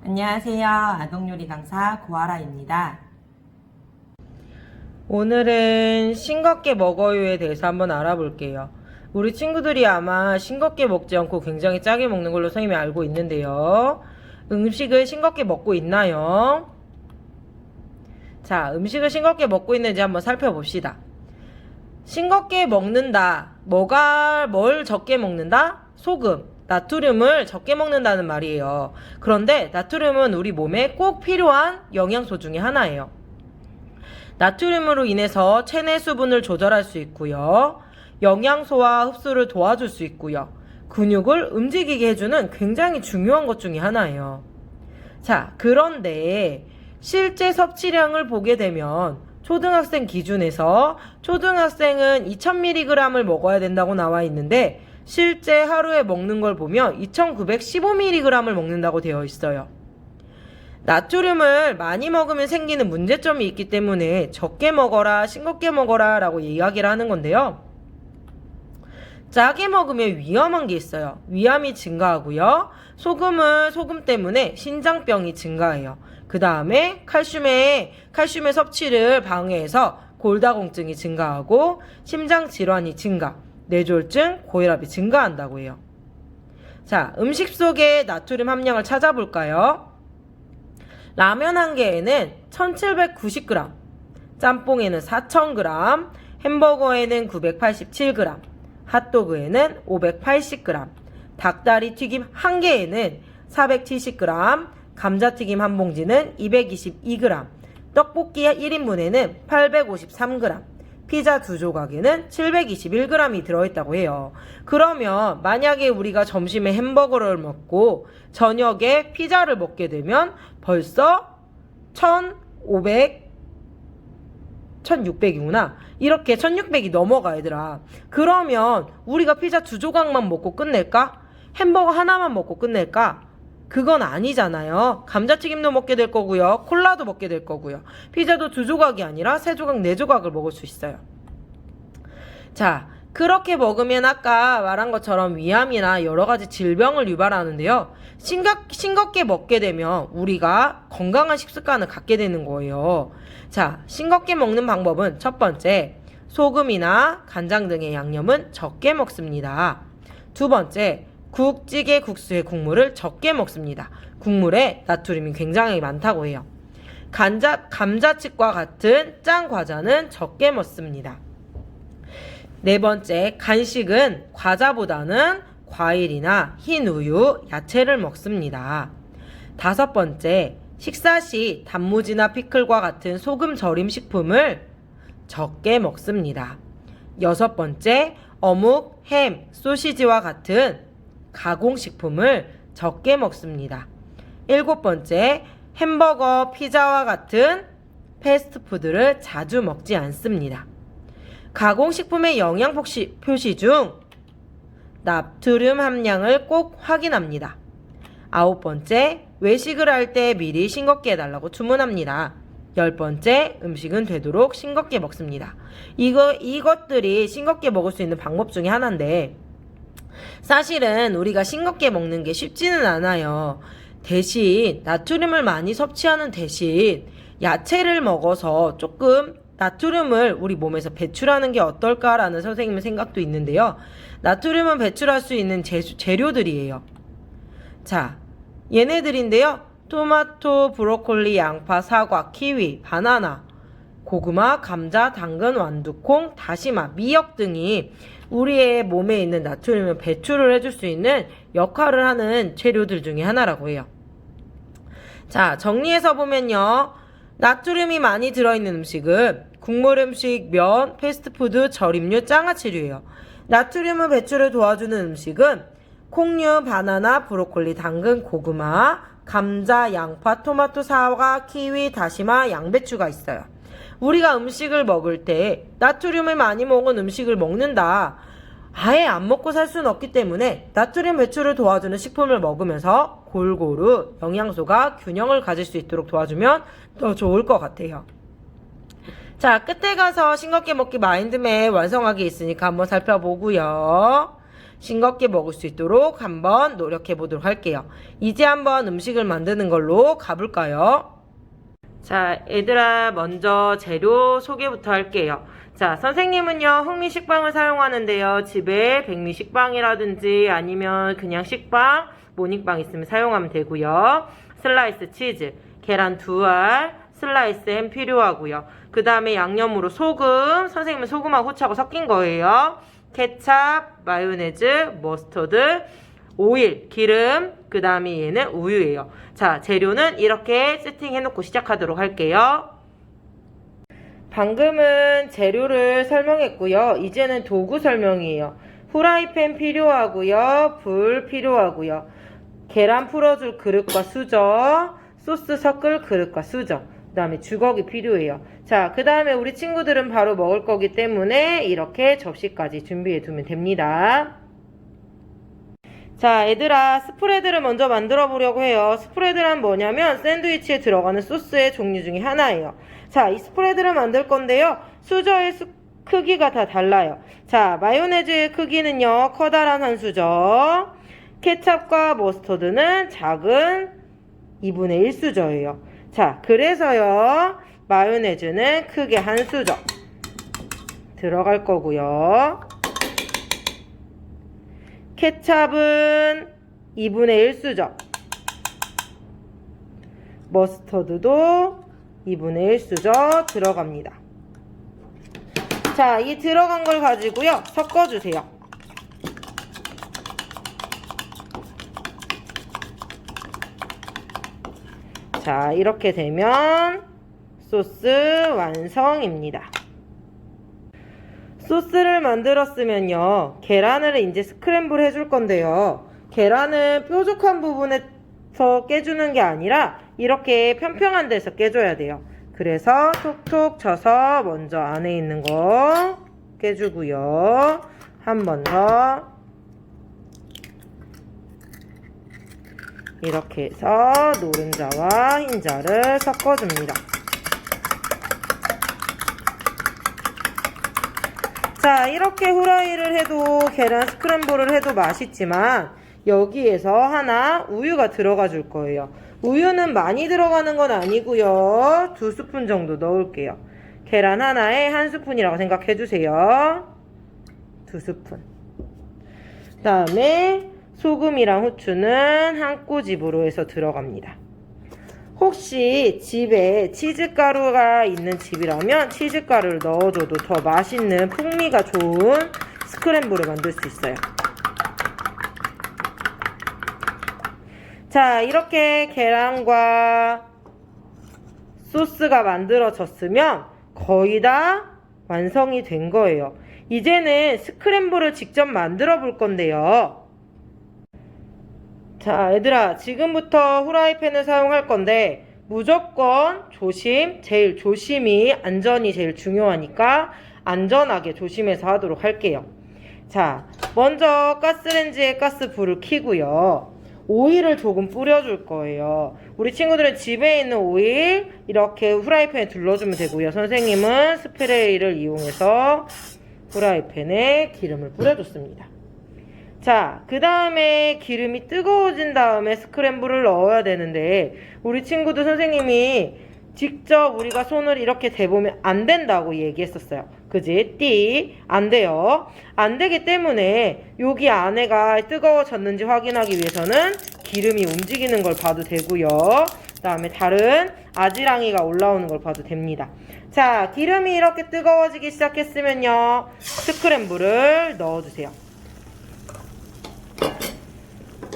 안녕하세요. 아동요리 강사 고아라입니다. 오늘은 싱겁게 먹어요에 대해서 한번 알아볼게요. 우리 친구들이 아마 싱겁게 먹지 않고 굉장히 짜게 먹는 걸로 선생님이 알고 있는데요. 음식을 싱겁게 먹고 있나요? 자, 음식을 싱겁게 먹고 있는지 한번 살펴봅시다. 싱겁게 먹는다. 뭘 적게 먹는다? 소금, 나트륨을 적게 먹는다는 말이에요. 그런데 나트륨은 우리 몸에 꼭 필요한 영양소 중에 하나예요. 나트륨으로 인해서 체내 수분을 조절할 수 있고요. 영양소와 흡수를 도와줄 수 있고요. 근육을 움직이게 해주는 굉장히 중요한 것 중에 하나예요. 자, 그런데 실제 섭취량을 보게 되면 초등학생 기준에서 초등학생은 2000mg을 먹어야 된다고 나와 있는데 실제 하루에 먹는 걸 보면 2915mg을 먹는다고 되어 있어요. 나트륨을 많이 먹으면 생기는 문제점이 있기 때문에 적게 먹어라, 싱겁게 먹어라 라고 이야기를 하는 건데요. 짜게 먹으면 위험한 게 있어요. 위암이 증가하고요. 소금은 소금 때문에 신장병이 증가해요. 그 다음에 칼슘의 섭취를 방해해서 골다공증이 증가하고 심장질환이 증가, 뇌졸중, 고혈압이 증가한다고 해요. 자, 음식 속의 나트륨 함량을 찾아볼까요? 라면 한 개에는 1790g, 짬뽕에는 4000g, 햄버거에는 987g, 핫도그에는 580g, 닭다리 튀김 한 개에는 470g, 감자튀김 한 봉지는 222g, 떡볶이 1인분에는 853g, 피자 2조각에는 721g이 들어있다고 해요. 그러면 만약에 우리가 점심에 햄버거를 먹고 저녁에 피자를 먹게 되면 벌써 1600이구나. 이렇게 1600이 넘어가 얘들아. 그러면 우리가 피자 2조각만 먹고 끝낼까? 햄버거 하나만 먹고 끝낼까? 그건 아니잖아요. 감자튀김도 먹게 될 거고요. 콜라도 먹게 될 거고요. 피자도 2조각이 아니라 3조각, 4조각을 먹을 수 있어요. 자, 그렇게 먹으면 아까 말한 것처럼 위암이나 여러 가지 질병을 유발하는데요. 싱겁게 먹게 되면 우리가 건강한 식습관을 갖게 되는 거예요. 자, 싱겁게 먹는 방법은 첫 번째, 소금이나 간장 등의 양념은 적게 먹습니다. 두 번째, 국, 찌개, 국수의 국물을 적게 먹습니다. 국물에 나트륨이 굉장히 많다고 해요. 감자칩과 같은 짠 과자는 적게 먹습니다. 네 번째, 간식은 과자보다는 과일이나 흰 우유, 야채를 먹습니다. 다섯 번째, 식사 시 단무지나 피클과 같은 소금 절임 식품을 적게 먹습니다. 여섯 번째, 어묵, 햄, 소시지와 같은 가공식품을 적게 먹습니다. 일곱 번째, 햄버거, 피자와 같은 패스트푸드를 자주 먹지 않습니다. 가공식품의 영양 표시 중 나트륨 함량을 꼭 확인합니다. 아홉 번째, 외식을 할 때 미리 싱겁게 해달라고 주문합니다. 열 번째, 음식은 되도록 싱겁게 먹습니다. 이것들이 싱겁게 먹을 수 있는 방법 중에 하나인데 사실은 우리가 싱겁게 먹는 게 쉽지는 않아요. 대신 나트륨을 많이 섭취하는 대신 야채를 먹어서 조금 나트륨을 우리 몸에서 배출하는 게 어떨까라는 선생님의 생각도 있는데요. 나트륨은 배출할 수 있는 재료들이에요. 자, 얘네들인데요. 토마토, 브로콜리, 양파, 사과, 키위, 바나나, 고구마, 감자, 당근, 완두콩, 다시마, 미역 등이 우리의 몸에 있는 나트륨을 배출을 해줄 수 있는 역할을 하는 재료들 중에 하나라고 해요. 자, 정리해서 보면요. 나트륨이 많이 들어있는 음식은 국물 음식, 면, 패스트푸드, 절임류, 장아찌류예요. 나트륨의 배출을 도와주는 음식은 콩류, 바나나, 브로콜리, 당근, 고구마, 감자, 양파, 토마토, 사과, 키위, 다시마, 양배추가 있어요. 우리가 음식을 먹을 때 나트륨을 많이 먹은 음식을 먹는다. 아예 안 먹고 살 수는 없기 때문에 나트륨 배출을 도와주는 식품을 먹으면서 골고루 영양소가 균형을 가질 수 있도록 도와주면 더 좋을 것 같아요. 자, 끝에 가서 싱겁게 먹기 마인드맵 완성하기 있으니까 한번 살펴보고요. 싱겁게 먹을 수 있도록 한번 노력해 보도록 할게요. 이제 한번 음식을 만드는 걸로 가볼까요? 자, 얘들아, 먼저 재료 소개부터 할게요. 자, 선생님은요, 흥미식빵을 사용하는데요. 집에 백미식빵이라든지 아니면 그냥 식빵, 모닝빵 있으면 사용하면 되고요. 슬라이스 치즈, 계란 2알, 슬라이스 햄 필요하고요. 그 다음에 양념으로 소금, 선생님은 소금하고 후추하고 섞인 거예요. 케찹, 마요네즈, 머스터드, 오일, 기름, 그 다음에 얘는 우유예요. 자, 재료는 이렇게 세팅해놓고 시작하도록 할게요. 방금은 재료를 설명했고요. 이제는 도구 설명이에요. 후라이팬 필요하고요. 불 필요하고요. 계란 풀어줄 그릇과 수저, 소스 섞을 그릇과 수저, 그 다음에 주걱이 필요해요. 자, 그 다음에 우리 친구들은 바로 먹을 거기 때문에 이렇게 접시까지 준비해 두면 됩니다. 자, 얘들아, 스프레드를 먼저 만들어 보려고 해요. 스프레드란 뭐냐면 샌드위치에 들어가는 소스의 종류 중에 하나예요. 자, 이 스프레드를 만들 건데요. 수저의 크기가 다 달라요. 자, 마요네즈의 크기는요, 커다란 한 수저, 케찹과 머스터드는 작은 2분의 1 수저예요. 자, 그래서요, 마요네즈는 크게 한 수저 들어갈 거고요. 케찹은 2분의 1 수저, 머스터드도 2분의 1 수저 들어갑니다. 자, 이 들어간 걸 가지고요, 섞어주세요. 자, 이렇게 되면 소스 완성입니다. 소스를 만들었으면요, 계란을 이제 스크램블 해줄 건데요. 계란은 뾰족한 부분에서 깨주는 게 아니라 이렇게 평평한 데서 깨줘야 돼요. 그래서 톡톡 쳐서 먼저 안에 있는 거 깨주고요. 한 번 더 이렇게 해서 노른자와 흰자를 섞어줍니다. 자, 이렇게 후라이를 해도 계란 스크램블을 해도 맛있지만 여기에서 하나 우유가 들어가 줄 거예요. 우유는 많이 들어가는 건 아니고요. 2스푼 정도 넣을게요. 계란 하나에 1스푼이라고 생각해 주세요. 2스푼. 그 다음에 소금이랑 후추는 한 꼬집으로 해서 들어갑니다. 혹시 집에 치즈가루가 있는 집이라면 치즈가루를 넣어줘도 더 맛있는 풍미가 좋은 스크램블을 만들 수 있어요. 자, 이렇게 계란과 소스가 만들어졌으면 거의 다 완성이 된 거예요. 이제는 스크램블을 직접 만들어 볼 건데요. 자, 얘들아, 지금부터 후라이팬을 사용할 건데 무조건 제일 조심히, 안전이 제일 중요하니까 안전하게 조심해서 하도록 할게요. 자, 먼저 가스레인지에 가스불을 켜고요. 오일을 조금 뿌려줄 거예요. 우리 친구들은 집에 있는 오일 이렇게 후라이팬에 둘러주면 되고요. 선생님은 스프레이를 이용해서 후라이팬에 기름을 뿌려줬습니다. 자, 그 다음에 기름이 뜨거워진 다음에 스크램블을 넣어야 되는데 우리 친구도 선생님이 직접 우리가 손을 이렇게 대보면 안 된다고 얘기했었어요. 그지? 안 돼요. 안 되기 때문에 여기 안에가 뜨거워졌는지 확인하기 위해서는 기름이 움직이는 걸 봐도 되고요. 그 다음에 다른 아지랑이가 올라오는 걸 봐도 됩니다. 자, 기름이 이렇게 뜨거워지기 시작했으면요, 스크램블을 넣어주세요.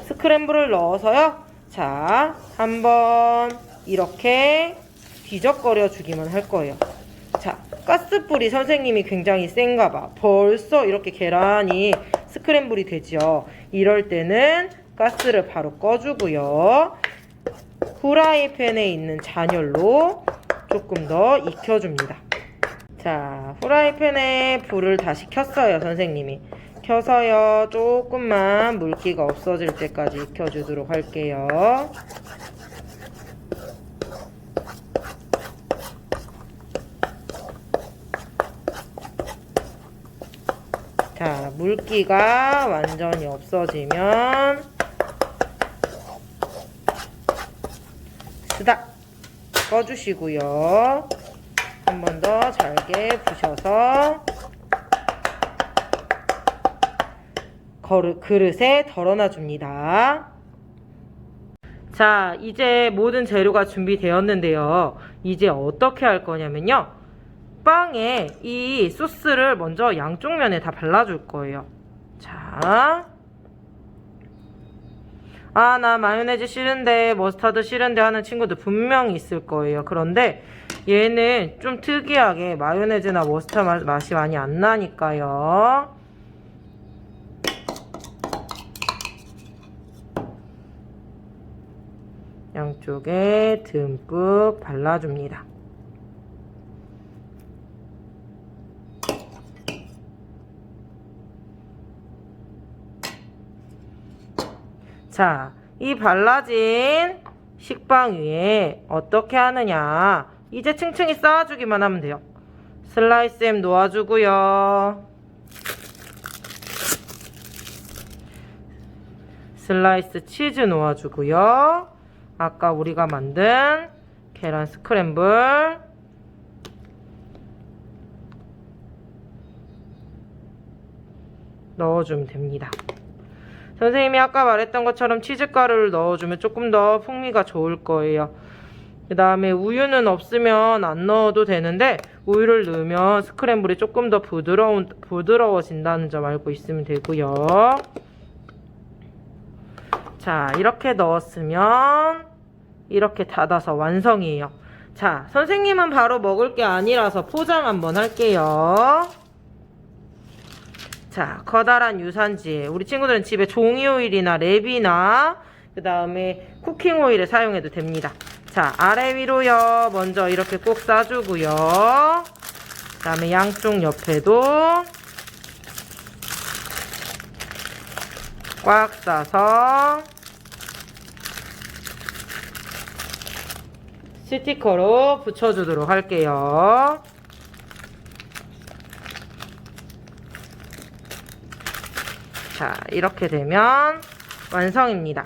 스크램블을 넣어서요, 자, 한번 이렇게 뒤적거려 주기만 할 거예요. 자, 가스불이 선생님이 굉장히 센가 봐. 벌써 이렇게 계란이 스크램블이 되죠. 이럴 때는 가스를 바로 꺼주고요. 후라이팬에 있는 잔열로 조금 더 익혀줍니다. 자, 후라이팬에 불을 다시 켰어요, 선생님이. 켜서요, 조금만 물기가 없어질 때까지 익혀주도록 할게요. 자, 물기가 완전히 없어지면 스닥 꺼주시고요. 한 번 더 잘게 부셔서 그릇에 덜어놔 줍니다. 자, 이제 모든 재료가 준비되었는데요. 이제 어떻게 할 거냐면요. 빵에 이 소스를 먼저 양쪽 면에 다 발라줄 거예요. 자, 나 마요네즈 싫은데, 머스타드 싫은데 하는 친구들 분명히 있을 거예요. 그런데 얘는 좀 특이하게 마요네즈나 머스타드 맛이 많이 안 나니까요. 양쪽에 듬뿍 발라줍니다. 자, 이 발라진 식빵 위에 어떻게 하느냐. 이제 층층이 쌓아주기만 하면 돼요. 슬라이스 햄 놓아주고요. 슬라이스 치즈 놓아주고요. 아까 우리가 만든 계란 스크램블 넣어주면 됩니다. 선생님이 아까 말했던 것처럼 치즈가루를 넣어주면 조금 더 풍미가 좋을 거예요. 그 다음에 우유는 없으면 안 넣어도 되는데 우유를 넣으면 스크램블이 조금 더 부드러워진다는 점 알고 있으면 되고요. 자, 이렇게 넣었으면 이렇게 닫아서 완성이에요. 자, 선생님은 바로 먹을 게 아니라서 포장 한번 할게요. 자, 커다란 유산지에 우리 친구들은 집에 종이 오일이나 랩이나 그 다음에 쿠킹 오일을 사용해도 됩니다. 자, 아래 위로요. 먼저 이렇게 꼭 싸주고요. 그 다음에 양쪽 옆에도 꽉 싸서 스티커로 붙여주도록 할게요. 자, 이렇게 되면 완성입니다.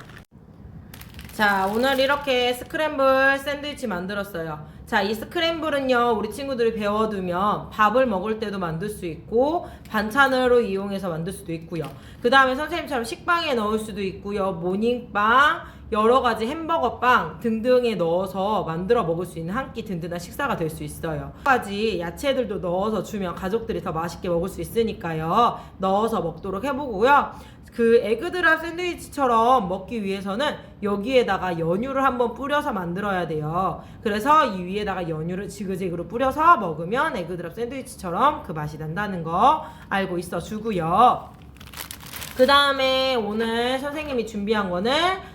자, 오늘 이렇게 스크램블 샌드위치 만들었어요. 자, 이 스크램블은요, 우리 친구들이 배워두면 밥을 먹을 때도 만들 수 있고 반찬으로 이용해서 만들 수도 있고요. 그 다음에 선생님처럼 식빵에 넣을 수도 있고요. 모닝빵, 여러가지 햄버거빵 등등에 넣어서 만들어 먹을 수 있는 한 끼 든든한 식사가 될 수 있어요. 여러 가지 야채들도 넣어서 주면 가족들이 더 맛있게 먹을 수 있으니까요. 넣어서 먹도록 해보고요. 그 에그드랍 샌드위치처럼 먹기 위해서는 여기에다가 연유를 한번 뿌려서 만들어야 돼요. 그래서 이 위에다가 연유를 지그재그로 뿌려서 먹으면 에그드랍 샌드위치처럼 그 맛이 난다는 거 알고 있어 주고요. 그 다음에 오늘 선생님이 준비한 거는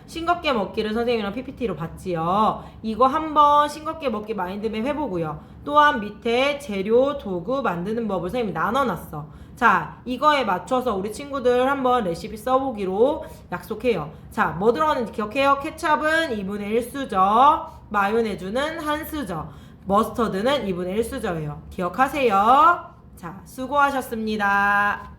싱겁게 먹기를 선생님이랑 PPT로 봤지요. 이거 한번 싱겁게 먹기 마인드맵 해보고요. 또한 밑에 재료, 도구 만드는 법을 선생님이 나눠놨어. 자, 이거에 맞춰서 우리 친구들 한번 레시피 써보기로 약속해요. 자, 뭐 들어가는지 기억해요. 케찹은 2분의 1수저, 마요네즈는 1수저, 머스터드는 2분의 1수저예요. 기억하세요. 자, 수고하셨습니다.